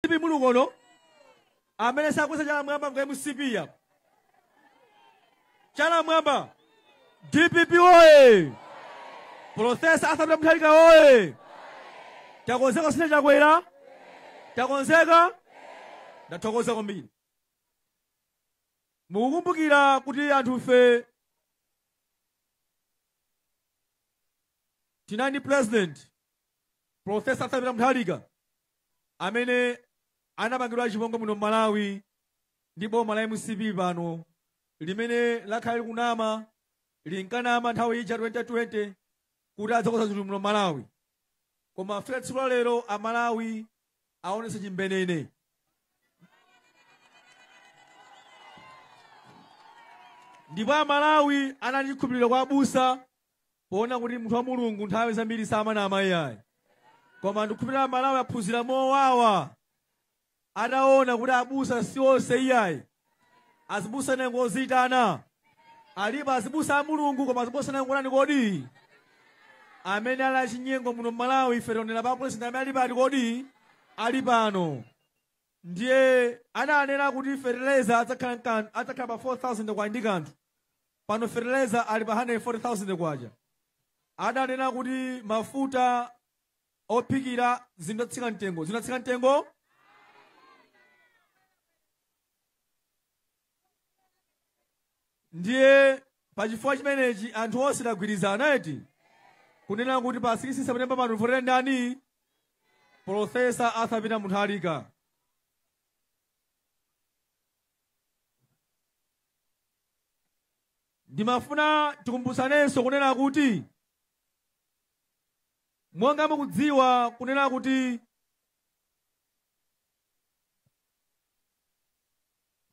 MCP mulugono amene sakweza chala mwamba nga MCP ya chala mwamba DPP oye Profesa Arthur Mutharika oye takonzeka sine chakwera takonzeka ndathokoza kwambiri mukukumbukira kuti anthu fe tinani president Profesa Arthur Mutharika amene anapangidwa chipongwe muno Malawi ndi boma la MCP pano limene lakhala likunama linkanama nthawi ija 2020 kuti adzakoza zinthu muno Malawi koma fika tsiku lero a Malawi aonesa chimbenene ndipo a Malawi anali chikhulupiriro kwa abusa poona kuti munthu wa Mulungu nthawi zambiri samanama iyayi koma ndikukhulupirira a Malawi aphunzira mowawa ataona kuti abusa si onse iyayi azibusa nengo ozitana alipo azibusa a Mulungu koma azibusa nengo nani kodi amene ali chinyengo muno Malawi ife tionera pa president amene ali pati kodi ali pano ndiye ananena kuti fertilizer adzakhala pa 4,000 kwa ndi kanthu pano fertilizer ali pa 140,000 kwacha adanena kuti mafuta ophikira zinatsika mtengo ndiye pachifukwa chimenechi anthu onse agwirizana eti kunena kuti pa 6 September pano votera ndani Profesa Arthur Mutharika ndimafuna tikumbutsanenso kunena kuti monga mukudziwa kunena kuti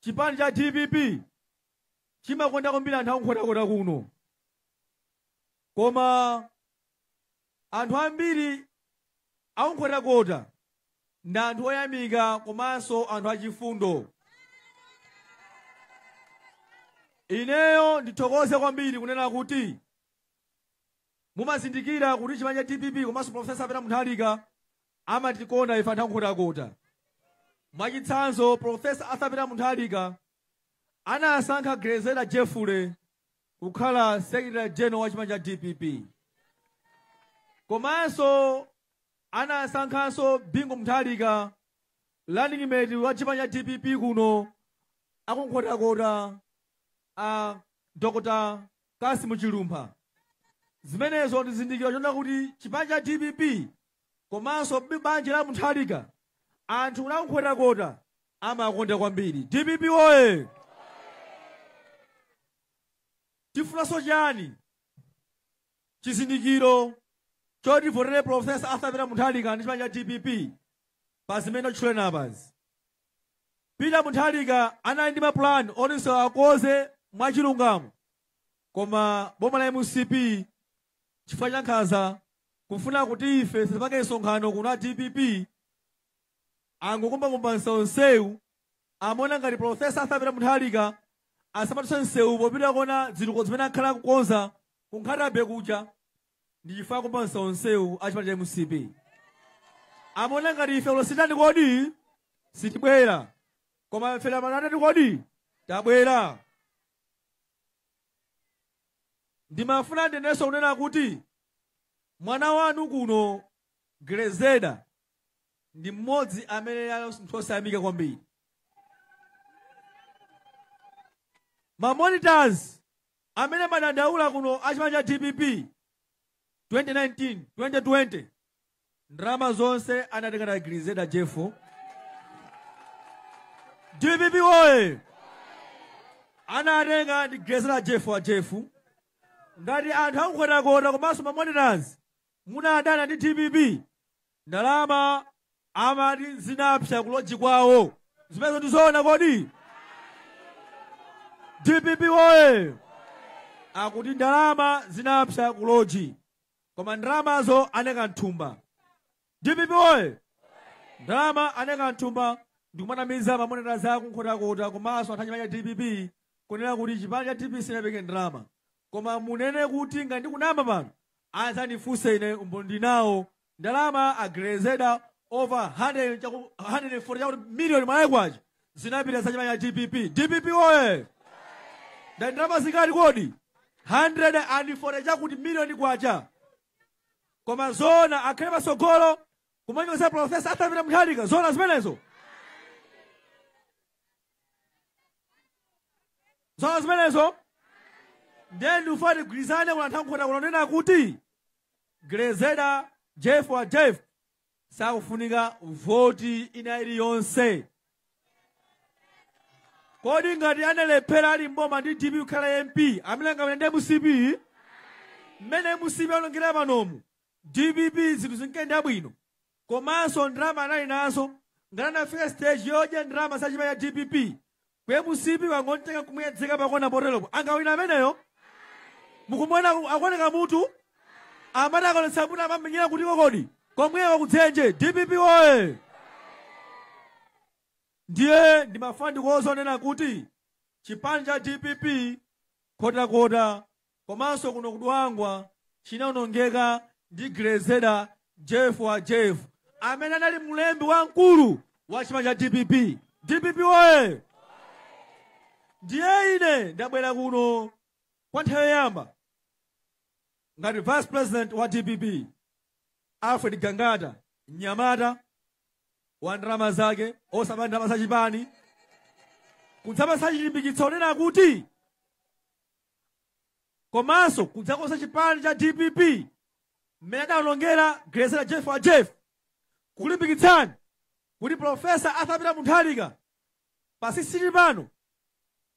chipani cha DPP chimakonda kwambiri anthu akukhotakota kuno koma anthu ambiri akukhotakota ndi anthu oyamika komanso anthu achifundo ineyo ndithokoze kwambiri kunena kuti mumazindikira kuti chipani cha DPP komanso Profesa Arthur Mutharika amatikonda ife anthu akukhotakota mwachitsanzo Profesa Arthur Mutharika anasankha Grazeda Jeffule kukhala Secretary General wa chipani cha DPP komanso anasankhanso Bingu Mutharika running mate wa chipani cha DPP kuno akukhotakota a Dr. Kassim Chilumpha zimenezo ndizindikira chona kuti chipani cha DPP komanso banja la Mutharika anthu akukhotakota amakonda kwambiri DPP oye tifunanso chani chizindikiro choti votere Profesa Arthur Mutharika ndi chipani cha DPP pa zimene otchulena apazi Peter Mutharika anali ndi mapulani onse akoze mwachilungamo koma boma la MCP chifukwa cha nkhanza kufuna kuti ife sipange msonkhano kuno a DPP angokumbakumba nseu amona ngati Profesa Arthur Mutharika asamatuse nseu popita kona zinthu zimene akhala kukonza kunkhatabe kucha ndi chifukwa kumba nseu a chipani cha MCP amona ngati ife ulositani kodi sitibwera koma ife lamanatati kodi tabwera ndimafuna ndenenso kunena kuti mwana wanu kuno Grazeda ndi mmodzi amene anthu osayamika kwambiri mamonitors amene madandaula kuno a chipani cha DPP 2019 2020 ndalama zonse anatenga Grazeda Jeffule DPP oye anatenga ndi Grazeda Jeffule ngati anthu akukhotakota komanso mamonitors munadana ndi DPP ndalama amati zinapsa kuloji kwawo zimenezo ndizoona kodi DPP oye akuti ndalama zinapsa kuloji koma ndalamazo aneka mthumba DPP oye ndalama aneka mthumba ndikumanamiza mamonitors akukhotakota komanso anthu achipani cha DPP kunena kuti chipani cha DPP sinapeke ndalama koma munene kuti ngati kunama pano azandifunse ine umboni nawo ndalama a Grazeda over 140 million maekwaji zinapita za chama cha DPP. DPP oye! Ndalama zingati kodi? 140 chakuti million kwacha. Koma zona akhale pasogolo kumanyoza Profesa Arthur Mutharika. Zona zimenezo. Zona zimenezo. Then ufati grizane kuna tangu kunena kuti Grezeda Jeff wa Jeff sakufunika voti ina iliyonse. Kodi ngati analephera ali mboma ndi DP kukhala MP amilenga mene MCP mmene MCP alongera panomu DPP zinthu zinkenda bwino komanso ndrama anali nazo ngati anafika stage yodya ndrama za chama cha DPP kwe MCP wangotenga kumuyedzeka pakona poteropo angawina ameneyo mukumwena akuoneka mutu amati akonetsa kuti amamenyera kuti kodi komwewa kudzenje. DPP oye! Ndiye ndimafandi kozonena kuti chipani cha DPP kotakota komanso kuno kudwangwa chinawonongeka ndi Grezeda Jeff wa Jeff amene anali mlembi wamkulu wa chipani cha DPP. DPP oye! Ndiye ine ndabwera kuno kwa nthawi yoyamba ngati vice president wa DPP Alfred Gangata Nyamata wa ndrama zake osama ndrama za chipani kudzapa sa chilimbikitso nena kuti komanso kudzakosa chipani cha DPP mmene adawonongera Grezeda Jeff wa Jeff kulimbikitsani kuti Profesa Arthur Mutharika pasisiti pano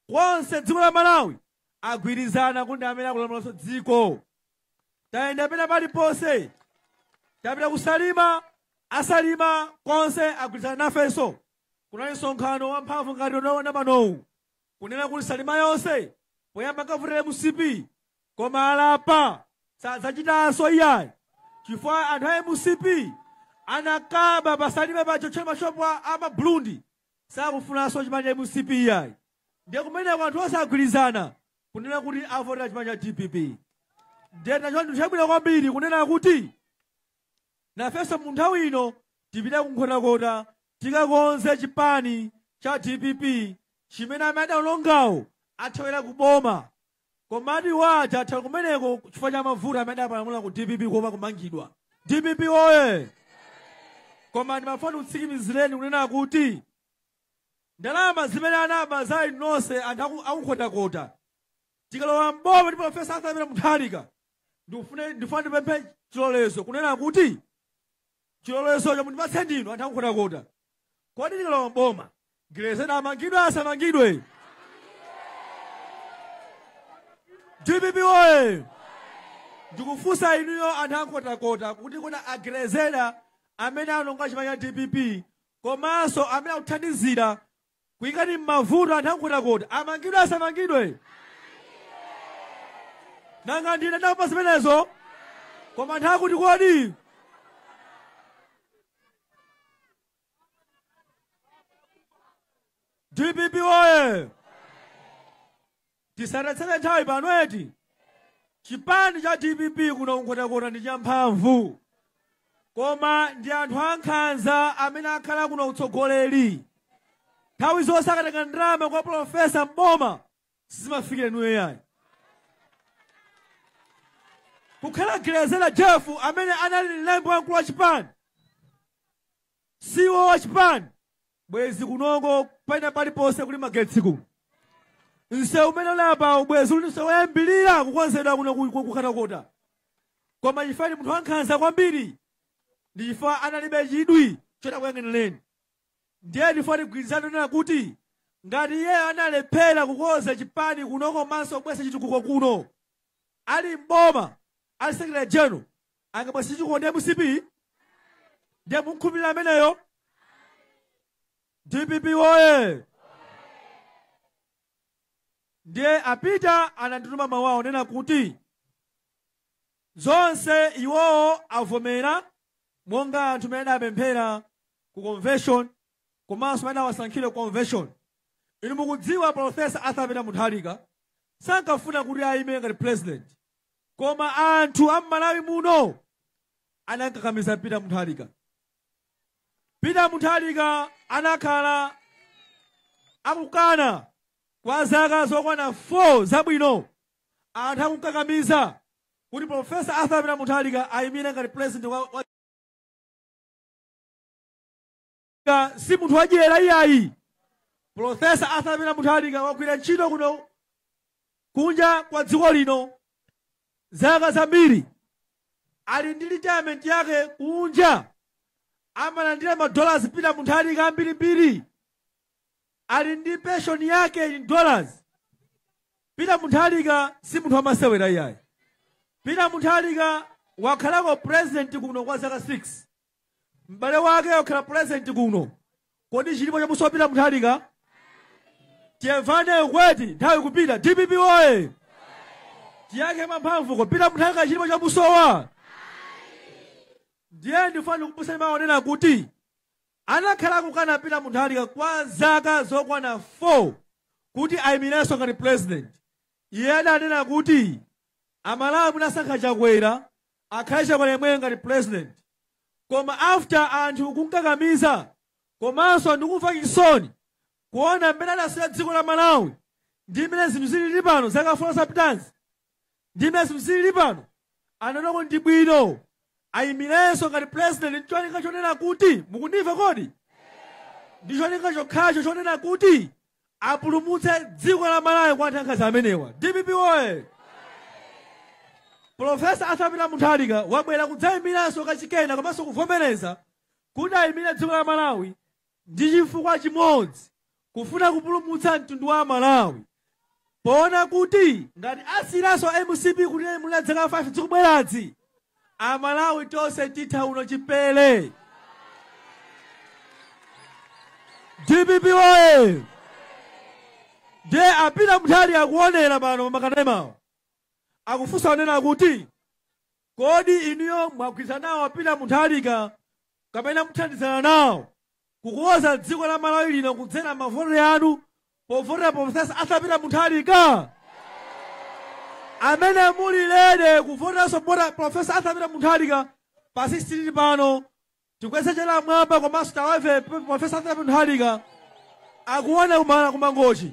konse dziko la Malawi agwirizana kuti amene akulamulaso dziko. Tayenda pena paliponse tapita kusalima asalima konse agwirizana nafenso kunali msonkhano wamphamvu ngati unaona panowu kunena kuti salima yonse poyamba nkavutira MCP koma alapa sadzachitanso iyayi chifukwa anthu a MCP anakaba pasalima pacho tchera mashopu ama Burundi sakufunanso chipani cha MCP iyayi. Ndiye kumeneko anthu onse agwirizana kunena kuti avotera chipani cha DPP. Ndiye nachondu chabwino kwambiri kunena kuti nafenso mu nthawi ino tipita kunkhotakota tikakonze chipani cha DPP chimene amene adawonongawo athawera kuboma komati waja athawa kumeneko chifukwa cha mavuto amene apalamula ku DPP koma kumangidwa. DPP oye! Koma ndimafuna kutsikimizireni kunena kuti ndalama zimene anaba za inonse anthu akunkhotakota tikalowa mboma ndi Profesa Arthur Mutharika ndifuna ndipemphe chilolezo kunena kuti chilolezo chomwe ndipatse ndinu anthu akunkhotakota kodi tikalowa mboma Grezeda amangidwe asamangidwe? DPP oye! Ndikufunsa inuyo anthu akunkhotakota kuti kuna Grezeda amene anonga chipani cha DPP komanso amene akuthandizira kuyikani m'mavuto anthu akunkhotakota amangidwe asamangidwe? Nanga ndine ndakupasa zimenezo koma anthu akuti kodi DPP oye! Tisadetsere nthawi pano eti chipani cha DPP kuno kunkhotakota ndi champhamvu koma ndi anthu ankhanza amene akhala kuno utsogoleri. Nthawi zonse akatenga ndalama kwa Profesa mboma sizimafikira inuyo yayi. Kukhala Grezeda Jeff amene anali mlembi wamkulu wa chipani siwo wa chipani bwezi kunongo paina paliponse kuli magetsi kuno nsewu umene ulapa ubwezi uli nsewu yayambilira kukonzedwa kuno kukhotakota koma chifani munthu wankhanza kwambiri ndi chifukwa analibe chidwi chotakuyang'anireni. Ndiye ndifuna tigwirizane nena kuti ngati iye analephera kukonza chipani kuno komanso kubweza chitukuko kuno ali mboma ali secretary general angabweza chitukuko ndi MCP ndiye mukhulupirira ameneyo? DPP oye! Ndiye apita anandituma mawu awo nena kuti zonse iwowo avomera monga anthu amene apemphera ku convention komanso amene awasankhire convention. Inu mukudziwa Profesa Arthur Mutharika sankafuna kuti ayime ngati president koma anthu a Malawi muno anankakamiza Peter Mutharika Peter Mutharika anakhala akukana kwa zaka zokwana 4 zabwino. Anthu akukakamiza kuti Professor Arthur Peter Mutharika ayimire ngati president wa si munthu wadyera iyayi. Professor Arthur Peter Mutharika wagwira ntchito kuno kunja kwa dziko lino zaka zambiri. Ali ndi retirement yake kunja. Amalandira $, Peter Mutharika ambirimbiri. Ali ndi pension yake in dollars. Peter Mutharika si munthu wamasewera iyayi. Peter Mutharika wakhalako president kuno kwa zaka 6. M'bale wake wakhala president kuno. Kodi chilipo cha muso Peter Mutharika? Tiemvane kweti nthawi kupita DPP oye. Tiyake mamphamvu ko Peter Mutharika chilipo cha musowa. Ndiye ndifuna kupusa maonera kuti anakhala kukana Peter Mutharika kwa zaka zokwana 4 kuti ayimirenso ngati president. Iye adanena kuti amalawi munasankha Chakwera akhale Chakwera yemweyo ngati president. Koma after anthu kunkakamiza komanso ndikumva chisoni kuona mmene adaswera dziko la Malawi ndi mmene zinthu zilili pano zaka 4 zapitazi ndi mmene zinthu zilili pano ananoko ndi bwino ayimirenso ngati president. Cholinga chonena kuti mukundimva kodi? Ndi cholinga chokhacho chonena kuti apulumutse dziko la Malawi kwa anthu ankhanza amenewa. DPP oye. Professor Arthur Peter Mutharika wabwera kudzayimiranso kachikena komanso kuvomereza kuti ayimire dziko la Malawi ndi chifukwa chimodzi, kufuna kupulumutsa mtundu wa Malawi. Poona kuti ngati asiranso MCP kuti muli zaka 5 zikubweradzi Amalawi tonse titha uno chipele. DPP oye. Ndiye Peter Mutharika akuonera pano makanemawo. Akufunsa onena kuti kodi inuyo mwagwirizana nawo Peter Mutharika kapena muthandizana nawo kukonza dziko la Malawi lino kudzera mavotero anu povotera Professor Arthur Peter Mutharika? Amene muli lede kuvoteranso Professor Arthur Peter Mutharika pa 16 pano tikweza chela mwamba komanso tawave Professor Arthur Peter Mutharika akuona kumangochi.